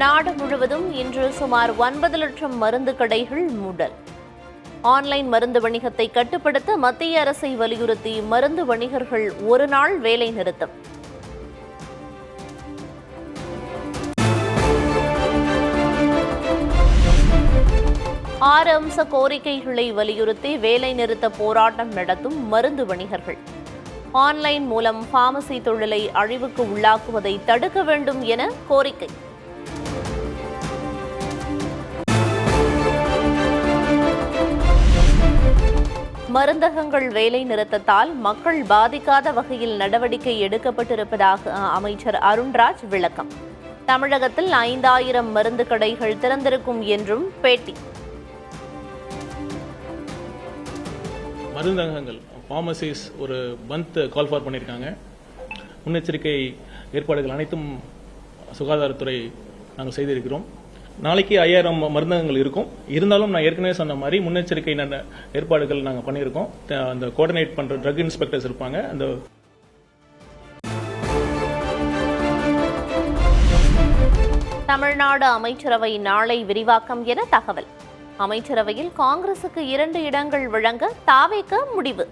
நாடு முழுவதும் இன்று சுமார் 9 லட்சம் மருந்து கடைகள் மூடல். ஆன்லைன் மருந்து வணிகத்தை கட்டுப்படுத்த மத்திய அரசை வலியுறுத்தி மருந்து வணிகர்கள் ஒரு நாள் வேலை நிறுத்தம். ஆறு அம்ச கோரிக்கைகளை வலியுறுத்தி வேலை நிறுத்த போராட்டம் நடத்தும் மருந்து வணிகர்கள். ஆன்லைன் மூலம் பார்மசி தொழிலை அழிவுக்கு உள்ளாக்குவதை தடுக்க வேண்டும் என கோரிக்கை. மருந்தகங்கள் வேலை நிறுத்தத்தால் மக்கள் பாதிக்காத வகையில் நடவடிக்கை எடுக்கப்பட்டிருப்பதாக அமைச்சர் அருண்ராஜ் விளக்கம். தமிழகத்தில் 5000 மருந்து கடைகள் திறந்திருக்கும் என்றும் பேட்டி. மருந்தகங்கள் பார்மசிஸ் ஒரு பந்த் கால் ஃபார் பண்ணியிருக்காங்க. முன்னெச்சரிக்கை ஏற்பாடுகள் அனைத்தும் சுகாதாரத்துறை நாங்கள் செய்திருக்கிறோம். நாளைக்கு 5000 மருந்தகங்கள் இருக்கும். இருந்தாலும் நான் ஏற்கனவே சொன்ன மாதிரி முன்னெச்சரிக்கை ஏற்பாடுகள் நாங்கள் பண்ணியிருக்கோம். அந்த கோஆர்டினேட் பண்ற ட்ரக் இன்ஸ்பெக்டர்ஸ் இருப்பாங்க. அந்த தமிழ்நாடு அமைச்சரவை நாளை விரிவாக்கம் என தகவல். அமைச்சரவையில் காங்கிரசுக்கு 2 இடங்கள் வழங்க தாவேக முடிவு.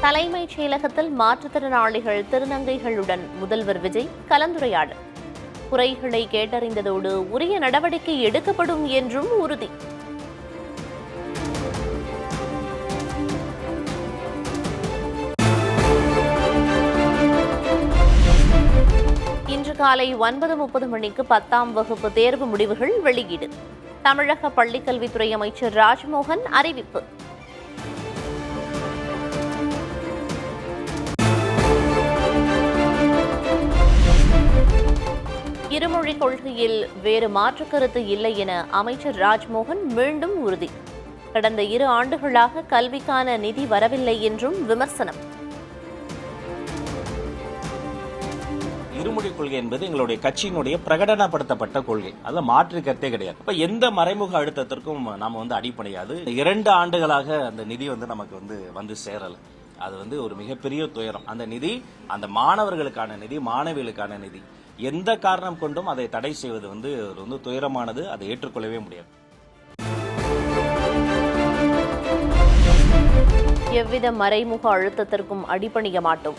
தலைமைச் செயலகத்தில் மாற்றுத்திறனாளிகள் திருநங்கைகளுடன் முதல்வர் விஜய் கலந்துரையாடல். குறைகளை கேட்டறிந்ததோடு உரிய நடவடிக்கை எடுக்கப்படும் என்றும் உறுதி. இன்று காலை 9:30 மணிக்கு 10ஆம் வகுப்பு தேர்வு முடிவுகள் வெளியீடு. தமிழக பள்ளிக்கல்வித்துறை அமைச்சர் ராஜ்மோகன் அறிவிப்பு. இருமொழிக் கொள்கையில் வேறு மாற்றுக் கருத்து இல்லை என அமைச்சர் ராஜ்மோகன் மீண்டும் உறுதி. கடந்த 2 ஆண்டுகளாக கல்விக்கான நிதி வரவில்லை என்றும் விமர்சனம். இருமொழிக் கொள்கை என்பது எங்களுடைய கட்சியினுடைய பிரகடனப்படுத்தப்பட்ட கொள்கை. அதுல மாற்று கருத்தே கிடையாது. இப்ப எந்த மறைமுக அழுத்தத்திற்கும் நாம அடிப்படையாது. 2 ஆண்டுகளாக அந்த நிதி நமக்கு வந்து சேரல. அது ஒரு மிகப்பெரிய துயரம். அந்த நிதி அந்த மாணவர்களுக்கான நிதி, மாணவிகளுக்கான நிதி. எந்த காரணம் கொண்டும் அதை தடை செய்வது துயரமானது. அதை ஏற்றுக்கொள்ளவே முடியாது. எவ்வித மறைமுக அழுத்தத்திற்கும் அடிபணிய மாட்டோம்.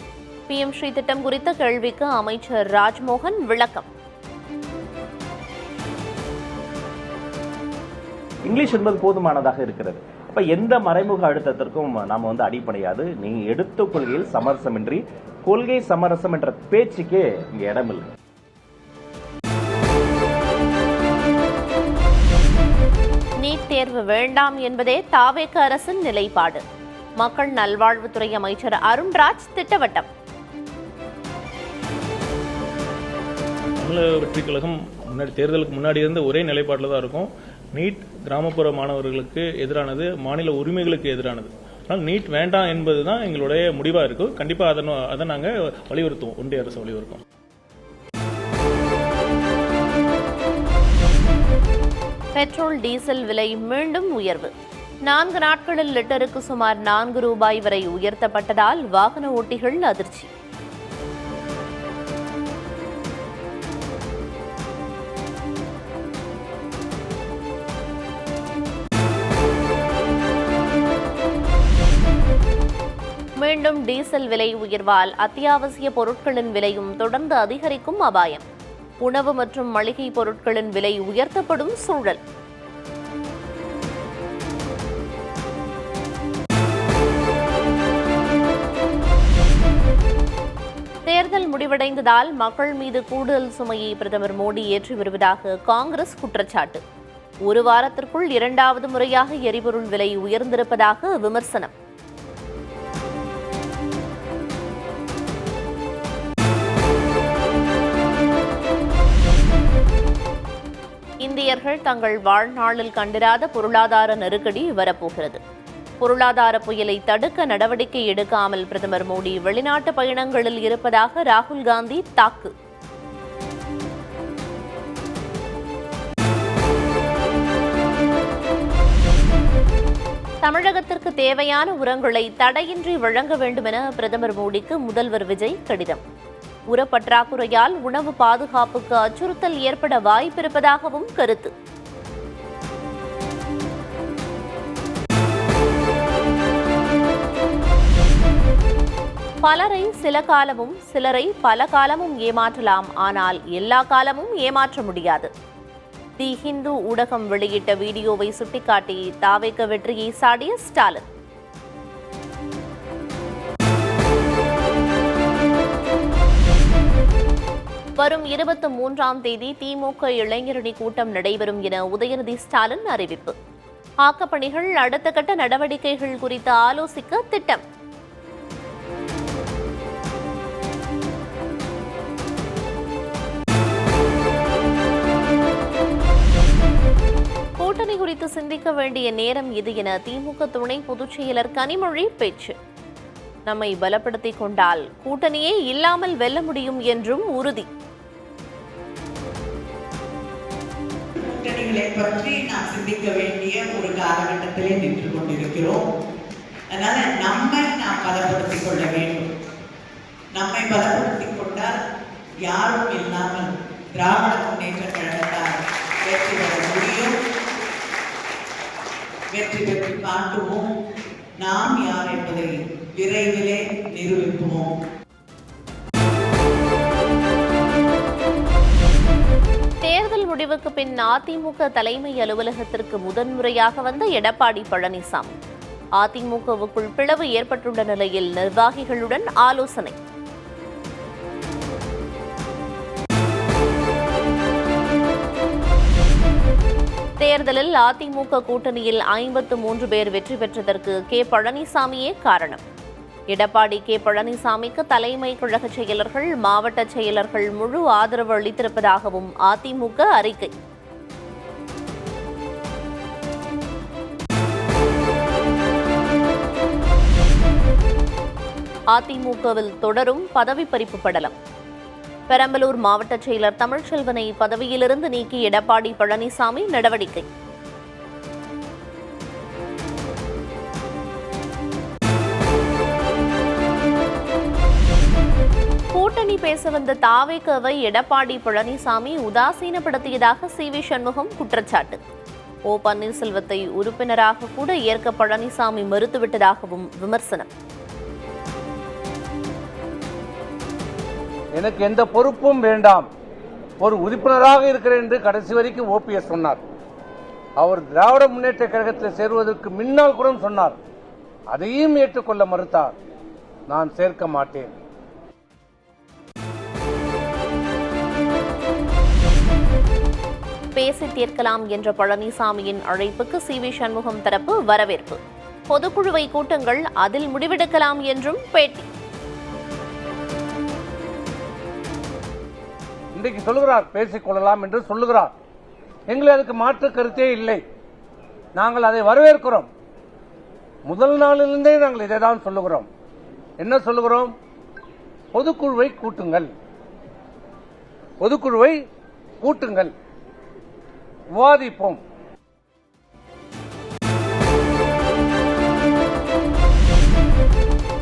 PM ஸ்ரீ திட்டம் குறித்த கேள்விக்கு அமைச்சர் ராஜ்மோகன் விளக்கம். இங்கிலீஷ் என்பது போதுமானதாக இருக்கிறது. அப்ப எந்த மறைமுக அழுத்தத்திற்கும் நாம அடிப்படையாது. நீங்க எடுத்த கொள்கையில் சமரசமின்றி கொள்கை சமரசம் என்ற பேச்சுக்கே இங்க இடமில்லை. நீட் தேர்வு வேண்டாம் என்பதே தாவேக அரசின் நிலைப்பாடு. மக்கள் நல்வாழ்வுத்துறை அமைச்சர் அருண்ராஜ் திட்டவட்டம். தமிழக வெற்றி கழகம் தேர்தலுக்கு முன்னாடி இருந்த ஒரே நிலைப்பாட்டில் தான் இருக்கும். நீட் கிராமப்புற மாணவர்களுக்கு எதிரானது, மாநில உரிமைகளுக்கு எதிரானது. ஆனால் நீட் வேண்டாம் என்பதுதான் எங்களுடைய முடிவா இருக்கும். கண்டிப்பா அதை நாங்க வலியுறுத்துவோம். ஒன்றிய அரசு வலியுறுத்தும். பெட்ரோல் டீசல் விலை மீண்டும் உயர்வு. 4 நாட்களில் லிட்டருக்கு சுமார் 4 ரூபாய் வரை உயர்த்தப்பட்டதால் வாகன ஓட்டிகள் அதிர்ச்சி. மீண்டும் டீசல் விலை உயர்வால் அத்தியாவசிய பொருட்களின் விலையும் தொடர்ந்து அதிகரிக்கும் அபாயம். உணவு மற்றும் மளிகை பொருட்களின் விலை உயர்த்தப்படும் சூழல். தேர்தல் முடிவடைந்ததால் மக்கள் மீது கூடுதல் சுமையை பிரதமர் மோடி ஏற்றி வருவதாக காங்கிரஸ் குற்றச்சாட்டு. 1 வாரத்திற்குள் 2வது முறையாக எரிபொருள் விலை உயர்ந்திருப்பதாக விமர்சனம். இந்தியர்கள் தங்கள் வாழ்நாளில் கண்டிராத பொருளாதார நெருக்கடி வரப்போகிறது. பொருளாதார புயலை தடுக்க நடவடிக்கை எடுக்காமல் பிரதமர் மோடி வெளிநாட்டு பயணங்களில் இருப்பதாக ராகுல் காந்தி தாக்கு. தமிழகத்திற்கு தேவையான உரங்களை தடையின்றி வழங்க வேண்டுமென பிரதமர் மோடிக்கு முதல்வர் விஜய் கடிதம். உரப்பற்றாக்குறையால் உணவு பாதுகாப்புக்கு அச்சுறுத்தல் ஏற்பட வாய்ப்பிருப்பதாகவும் கருத்து. பலரை சில காலமும் சிலரை பல காலமும் ஏமாற்றலாம், ஆனால் எல்லா காலமும் ஏமாற்ற முடியாது. தி ஹிந்து ஊடகம் வெளியிட்ட வீடியோவை சுட்டிக்காட்டி தாவேக வெற்றியை சாடிய ஸ்டாலின். வரும் 23ஆம் தேதி திமுக இளைஞரணி கூட்டம் நடைபெறும் என உதயநிதி ஸ்டாலின் அறிவிப்பு. ஆக்கப்பணிகள், அடுத்த கட்ட நடவடிக்கைகள் குறித்து ஆலோசிக்க திட்டம். கூட்டணி குறித்து சிந்திக்க வேண்டிய நேரம் இது என திமுக துணை பொதுச் செயலர் கனிமொழி பேச்சு. நம்மை பலப்படுத்திக் கொண்டால் கூட்டணியே இல்லாமல் வெல்ல முடியும் என்றும் உறுதி. கூட்டணிகளை பற்றி நாம் சிந்திக்க வேண்டிய ஒரு காலகட்டத்திலே நின்று கொண்டிருக்கிறோம். அதனால நம்மை நாம் பலப்படுத்திக் கொள்ள வேண்டும். நம்மை பலப்படுத்திக் கொண்டால் யாரும் இல்லாமல் திராவிட முன்னேற்ற கழகத்தால் வெற்றி பெற முடியும். வெற்றி பெற்று காட்டுவோம். நாம் யார் என்பதை விரைவிலே நிரூபிப்போம். தேர்தல் முடிவுக்கு பின் அதிமுக தலைமை அலுவலகத்திற்கு முதன்முறையாக வந்த எடப்பாடி பழனிசாமி. அதிமுகவுக்குள் பிளவு ஏற்பட்டுள்ள நிலையில் நிர்வாகிகளுடன் ஆலோசனை. தேர்தலில் அதிமுக கூட்டணியில் 53 பேர் வெற்றி பெற்றதற்கு கே பழனிசாமியே காரணம். எடப்பாடி கே பழனிசாமிக்கு தலைமை கழக செயலர்கள், மாவட்ட செயலர்கள் முழு ஆதரவு அளித்திருப்பதாகவும் அதிமுக அறிக்கை. அதிமுகவில் தொடரும் பதவி பறிப்பு படலம். பெரம்பலூர் மாவட்ட செயலர் தமிழ்ச்செல்வனை பதவியிலிருந்து நீக்கி எடப்பாடி பழனிசாமி நடவடிக்கை. கூட்டணி பேச வந்த தாவேகவை எடப்பாடி பழனிசாமி உதாசீனப்படுத்தியதாக சி.வி. சண்முகம் குற்றச்சாட்டு. ஓ பன்னீர்செல்வத்தை உறுப்பினராக கூட ஏற்க பழனிசாமி மறுத்துவிட்டதாகவும் விமர்சனம். எனக்கு எந்த பொறுப்பும் வேண்டாம், ஒரு உறுப்பினராக இருக்கிறேன் என்று கடைசி வரைக்கும் ஓபிஎஸ் சொன்னார். அவர் திராவிட முன்னேற்ற கழகத்தில் சேருவதற்கு முன்னால் கூட சொன்னார். அதையும் ஏற்றுக்கொள்ள மறுத்தார். நான் சேர்க்க மாட்டேன். பேசி தீர்க்கலாம் என்ற பழனிசாமியின் அழைப்புக்கு சி.வி. சண்முகம் தரப்பு வரவேற்பு. பொதுக்குழுவை கூட்டுங்கள், அதில் முடிவெடுக்கலாம் என்றும் பேட்டி. இன்றைக்கு சொல்லுகிறார் பேசிக் கொள்ளலாம் என்று சொல்லுகிறார். எங்களுக்கு அதுக்கு மாற்று கருத்தே இல்லை. நாங்கள் அதை வரவேற்கிறோம். முதல் நாளிலிருந்தே நாங்கள் இதை தான் சொல்லுகிறோம். என்ன சொல்லுகிறோம்? பொதுக்குழுவை கூட்டுங்கள், பொதுக்குழுவை கூட்டுங்கள், விவாதிப்போம்.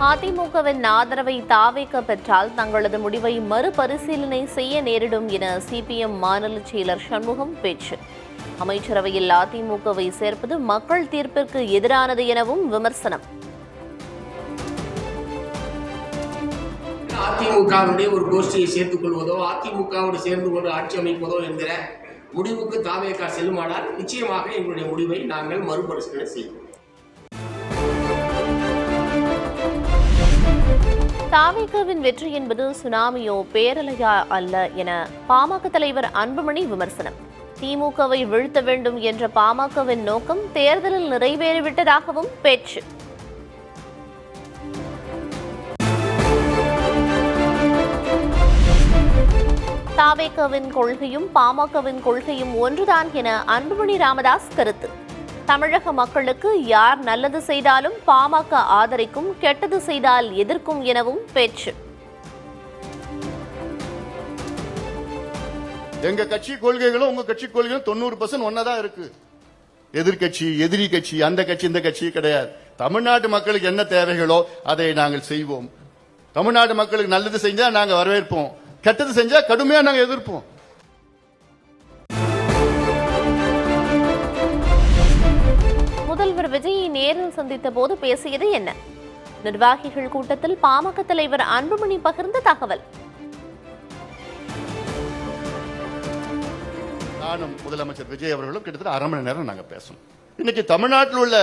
அதிமுகவின் ஆதரவை தாவேக பெற்றால் தங்களது முடிவை மறுபரிசீலனை செய்ய நேரிடும் என சிபிஎம் மாநில செயலர் சண்முகம் பேச்சு. அமைச்சரவையில் அதிமுகவை சேர்ப்பது மக்கள் தீர்ப்பிற்கு எதிரானது எனவும் விமர்சனம். அதிமுகவுடைய ஒரு கோஷ்டியை சேர்த்துக் கொள்வதோ, அதிமுகவோடு சேர்ந்து கொண்டு ஆட்சி அமைப்பதோ என்கிற முடிவுக்கு தாவேக செல்லுமானால் நிச்சயமாக எங்களுடைய முடிவை நாங்கள் மறுபரிசீலனை செய்வோம். தாவேகவின் வெற்றி என்பது சுனாமியோ பேரலையா அல்ல என பாமக தலைவர் அன்புமணி விமர்சனம். திமுகவை வீழ்த்த வேண்டும் என்ற பாமகவின் நோக்கம் தேர்தலில் நிறைவேறிவிட்டதாகவும் பேச்சு. தாவேகவின் கொள்கையும் பாமகவின் கொள்கையும் ஒன்றுதான் என அன்புமணி ராமதாஸ் கருத்து. தமிழக மக்களுக்கு யார் நல்லது செய்தாலும் பாமக ஆதரிக்கும், கெட்டது செய்தால் எதிர்க்கும் எனவும் பேச்சு. எங்க கட்சி கொள்கைகளும் உங்க கட்சி கொள்கைகளும் 90% ஒன்னதான் இருக்கு. எதிர்கட்சி, எதிரி கட்சி, அந்த கட்சி, இந்த கட்சி கிடையாது. தமிழ்நாட்டு மக்களுக்கு என்ன தேவைகளோ அதை நாங்கள் செய்வோம். தமிழ்நாட்டு மக்களுக்கு நல்லது செஞ்சா நாங்க வரவேற்போம், கெட்டது செஞ்சா கடுமையா நாங்க எதிர்ப்போம். முதல்வர் விஜயை நேரில் சந்தித்த போது பேசியது என்ன? நிர்வாகிகள் கூட்டத்தில் பாமக தலைவர் அன்புமணி பகிர்ந்த தகவல். நானும் முதலமைச்சர் விஜய் அவர்களும் கிட்டத்தட்ட அரை மணி நேரம் நாங்க பேசணும். இன்னைக்கு தமிழ்நாட்டில் உள்ள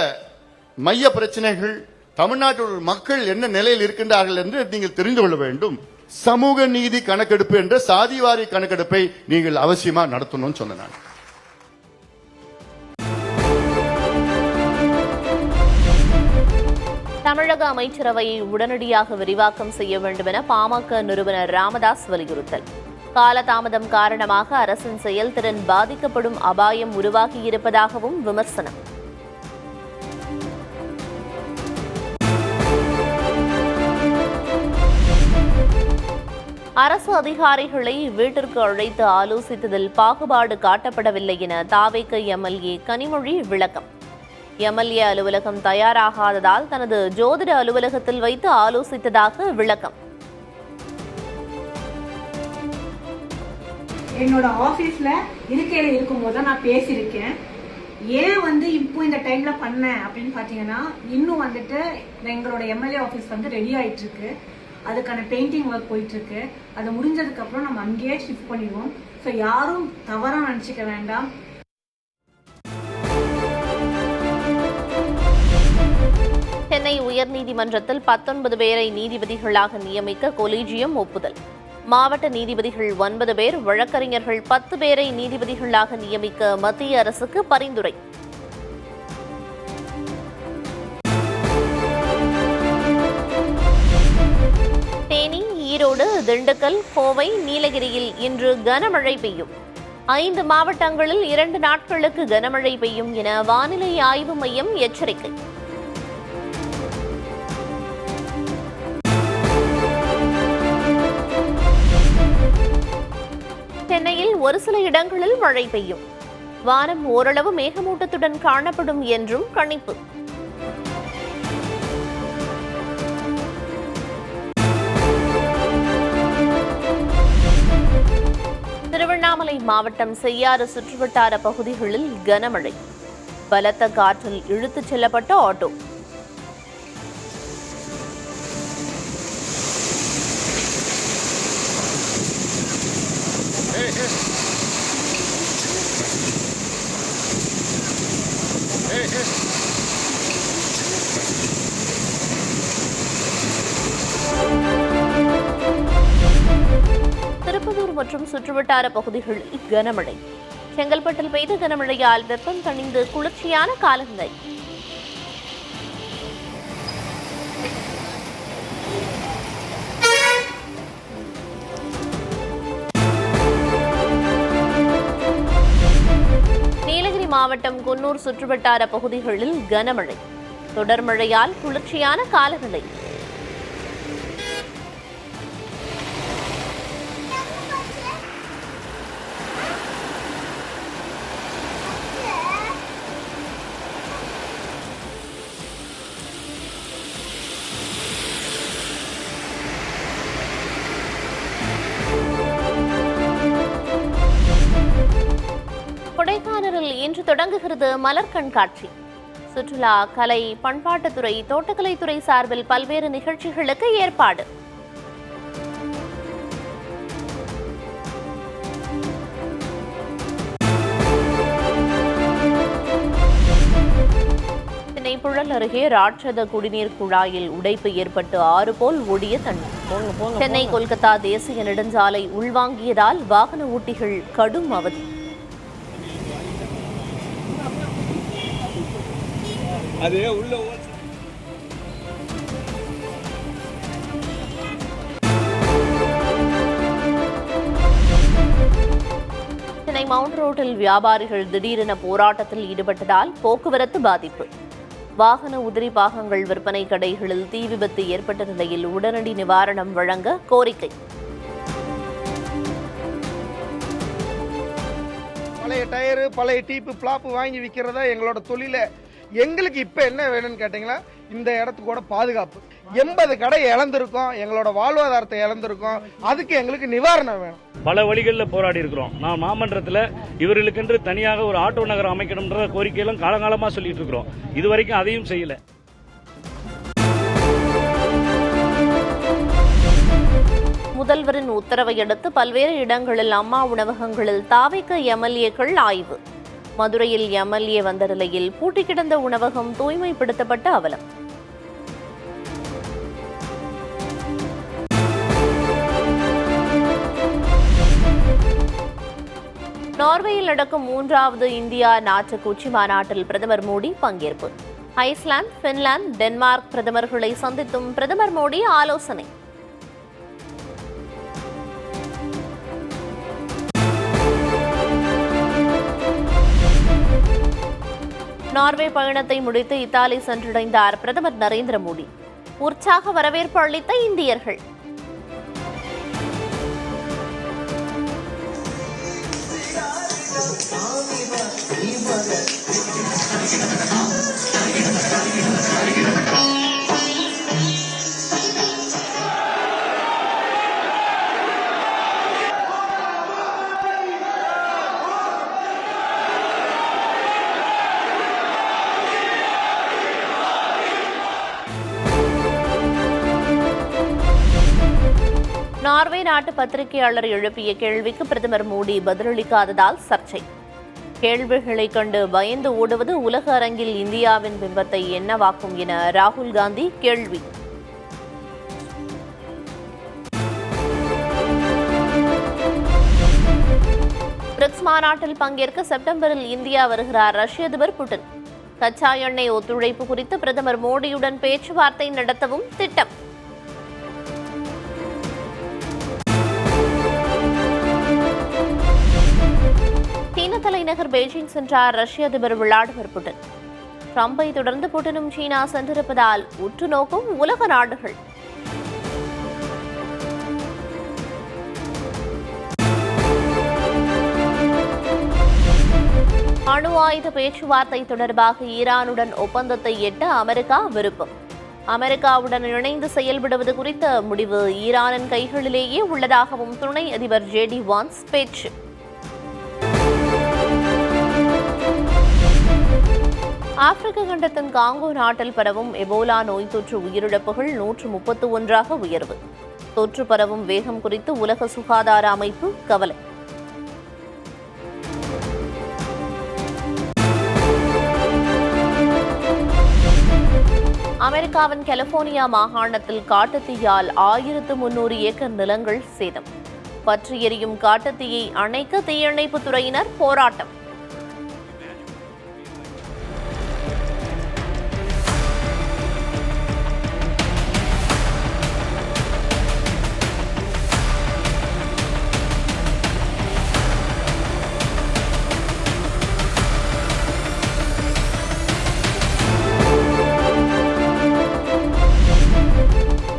மைய பிரச்சனைகள், தமிழ்நாட்டில் உள்ள மக்கள் என்ன நிலையில் இருக்கின்றார்கள் என்று நீங்கள் தெரிந்து கொள்ள வேண்டும். சமூக நீதி கணக்கெடுப்பு என்ற சாதிவாரி கணக்கெடுப்பை நீங்கள் அவசியமா நடத்தணும்னு சொன்னேன். தமிழக அமைச்சரவையை உடனடியாக விரிவாக்கம் செய்ய வேண்டும் என பாமக நிறுவனர் ராமதாஸ் வலியுறுத்தல். காலதாமதம் காரணமாக அரசின் செயல்திறன் பாதிக்கப்படும் அபாயம் உருவாகியிருப்பதாகவும் விமர்சனம். அரசு அதிகாரிகளை வீட்டிற்கு அழைத்து ஆலோசித்ததில் பாகுபாடு காட்டப்படவில்லை என தாவேக எம்எல்ஏ கனிமொழி விளக்கம். எம்எல்ஏ அலுவலகம் தயாராகாததால் தனது ஜோதிட அலுவலகத்தில் வைத்து ஆலோசித்ததாக விளக்கம். என்னோட ஆஃபீஸில் இருக்கையில் இருக்கும்போது தான் நான் பேசியிருக்கேன். ஏன் இப்போ இந்த டைமில் பண்ணேன் அப்படின்னு பார்த்தீங்கன்னா, இன்னும் எங்களோட எம்எல்ஏ ஆஃபீஸ் ரெடி ஆகிட்டு இருக்கு. அதுக்கான பெயிண்டிங் ஒர்க் போயிட்டு இருக்கு. அது முடிஞ்சதுக்கப்புறம் நம்ம அங்கேயே ஷிஃப்ட் பண்ணிடுவோம். ஸோ யாரும் தவறாக நினச்சிக்க வேண்டாம். சென்னை உயர்நீதிமன்றத்தில் 19 பேரை நீதிபதிகளாக நியமிக்க கொலீஜியம் ஒப்புதல். மாவட்ட நீதிபதிகள் 9 பேர், வழக்கறிஞர்கள் 10 பேரை நீதிபதிகளாக நியமிக்க மத்திய அரசுக்கு பரிந்துரை. தேனி, ஈரோடு, திண்டுக்கல், கோவை, நீலகிரியில் இன்று கனமழை பெய்யும். 5 மாவட்டங்களில் 2 நாட்களுக்கு கனமழை பெய்யும் என வானிலை ஆய்வு மையம் எச்சரிக்கை. சென்னையில் ஒரு சில இடங்களில் மழை பெய்யும். வானம் ஓரளவு மேகமூட்டத்துடன் காணப்படும் என்றும் கணிப்பு. திருவண்ணாமலை மாவட்டம் செய்யாறு சுற்றுவட்டார பகுதிகளில் கனமழை. பலத்த காற்றில் இழுத்துச் செல்லப்பட்ட ஆட்டோ. திருப்பத்தூர் மற்றும் சுற்றுவட்டார பகுதிகளில் கனமழை. செங்கல்பட்டில் பெய்த கனமழையால் வெப்பம் தணிந்து குளிர்ச்சியான காலநிலை. நீலகிரி மாவட்டம் குன்னூர் சுற்றுவட்டார பகுதிகளில் கனமழை. தொடர் மழையால் குளிர்ச்சியான காலநிலை. கொடைக்கானலில் இன்று தொடங்குகிறது மலர் கண்காட்சி. சுற்றுலா, கலை, பண்பாட்டுத்துறை, தோட்டக்கலைத்துறை சார்பில் பல்வேறு நிகழ்ச்சிகளுக்கு ஏற்பாடு. சென்னை புழல் அருகே ராட்சத குடிநீர் குழாயில் உடைப்பு ஏற்பட்டு 6 போல் ஓடிய தண்ணீர். சென்னை கொல்கத்தா தேசிய நெடுஞ்சாலை உள்வாங்கியதால் வாகன ஓட்டிகள் கடும் அவதி. சென்னை மவுண்ட் ரோட்டில் வியாபாரிகள் திடீரென போராட்டத்தில் ஈடுபட்டதால் போக்குவரத்து பாதிப்பு. வாகன உதிரி பாகங்கள் விற்பனை கடைகளில் தீ விபத்து ஏற்பட்ட நிலையில் உடனடி நிவாரணம் வழங்க கோரிக்கை. பழைய டயரு பழைய டீப்பு பிளாப்பு வாங்கி விற்கிறதா எங்களோட தொழில. எங்களுக்கு இப்போ என்ன வேணும்னு கேட்டிங்கன்னா இந்த இடத்துக்கூட பாதுகாப்பு. 80 கடை இழந்திருக்கோம், எங்களோட வாழ்வாதாரத்தை இழந்திருக்கோம். அதுக்கு எங்களுக்கு நிவாரணம் வேணும். பல வழிகளில் போராடி இருக்கிறோம். நான் மாமன்றத்தில் இவர்களுக்கென்று தனியாக ஒரு ஆட்டோ நகரம் அமைக்கணும்ன்ற கோரிக்கையெல்லாம் காலகாலமாக சொல்லிட்டு இருக்கிறோம். இதுவரைக்கும் அதையும் செய்யல. முதல்வரின் உத்தரவை அடுத்து பல்வேறு இடங்களில் அம்மா உணவகங்களில் தாவேக எம்எல்ஏக்கள் ஆய்வு. மதுரையில் எம்எல்ஏ வந்த நிலையில் பூட்டி கிடந்த உணவகம் தூய்மைப்படுத்தப்பட்ட அவலம். நார்வேயில் நடக்கும் 3வது இந்தியா நாட்டுக்கு உச்சி மாநாட்டில் பிரதமர் மோடி பங்கேற்பு. ஐஸ்லாந்து, பின்லாந்து, டென்மார்க் பிரதமர்களை சந்தித்தும் பிரதமர் மோடி ஆலோசனை. நார்வே பயணத்தை முடித்து இத்தாலி சென்றடைந்தார் பிரதமர் நரேந்திர மோடி. உற்சாக வரவேற்பு அளித்த இந்தியர்கள். நார்வே நாட்டு பத்திரிகையாளர் எழுப்பிய கேள்விக்கு பிரதமர் மோடி பதிலளிக்காததால் சர்ச்சை. கேள்விகளை கண்டு பயந்து ஓடுவது உலக அரங்கில் இந்தியாவின் பிம்பத்தை என்னவாக்கும் என ராகுல் காந்தி கேள்வி. பிரிக்ஸ் மாநாட்டில் பங்கேற்க செப்டம்பரில் இந்தியா வருகிறார் ரஷ்ய அதிபர் புட்டின். கச்சா எண்ணெய் ஒத்துழைப்பு குறித்து பிரதமர் மோடியுடன் பேச்சுவார்த்தை நடத்தவும் திட்டம். சீன தலைநகர் பெய்ஜிங் சென்றார் ரஷ்ய அதிபர் விளாடிமிர் புட்டின். ட்ரம்பை தொடர்ந்து புட்டினும் சீனா சென்றிருப்பதால் உற்று நோக்கும் உலக நாடுகள். அணு ஆயுத பேச்சுவார்த்தை தொடர்பாக ஈரானுடன் ஒப்பந்தத்தை எட்ட அமெரிக்கா விருப்பம். அமெரிக்காவுடன் இணைந்து செயல்படுவது குறித்த முடிவு ஈரானின் கைகளிலேயே உள்ளதாகவும் துணை அதிபர் ஜேடி வான்ஸ் பேச்சு. ஆப்பிரிக்க கண்டத்தின் காங்கோ நாட்டில் பரவும் எபோலா நோய் தொற்று உயிரிழப்புகள் 131ஆக உயர்வு. தொற்று பரவும் வேகம் குறித்து உலக சுகாதார அமைப்பு கவலை. அமெரிக்காவின் கலிபோர்னியா மாகாணத்தில் காட்டுத்தீயால் 1300 ஏக்கர் நிலங்கள் சேதம். பற்றி எரியும் காட்டுத்தீயை அணைக்க தீயணைப்புத் துறையினர் போராட்டம்.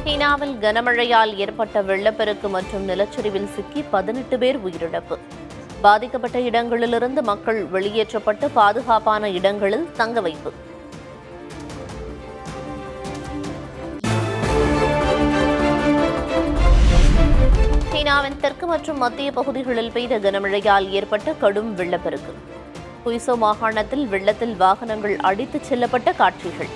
சீனாவில் கனமழையால் ஏற்பட்ட வெள்ளப்பெருக்கு மற்றும் நிலச்சரிவில் சிக்கி 18 பேர் உயிரிழப்பு. பாதிக்கப்பட்ட இடங்களிலிருந்து மக்கள் வெளியேற்றப்பட்டு பாதுகாப்பான இடங்களில் தங்க வைப்பு. சீனாவின் தெற்கு மற்றும் மத்திய பகுதிகளில் பெய்த கனமழையால் ஏற்பட்ட கடும் வெள்ளப்பெருக்கு. குய்சோ மாகாணத்தில் வெள்ளத்தில் வாகனங்கள் அடித்துச் செல்லப்பட்ட காட்சிகள்.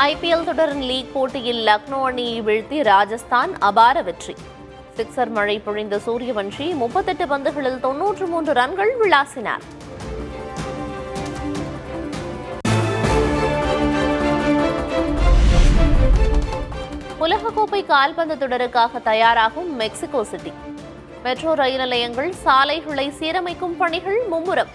ஐபிஎல் தொடரின் லீக் போட்டியில் லக்னோ அணியை வீழ்த்தி ராஜஸ்தான் அபார வெற்றி. சிக்ஸர் மழை பொழிந்த சூரியவன்ஷி 38 பந்துகளில் 93 ரன்கள் விளாசினார். உலகக்கோப்பை கால்பந்து தொடருக்காக தயாராகும் மெக்சிகோ சிட்டி. மெட்ரோ ரயில் நிலையங்கள், சாலைகளை சீரமைக்கும் பணிகள் மும்முரம்.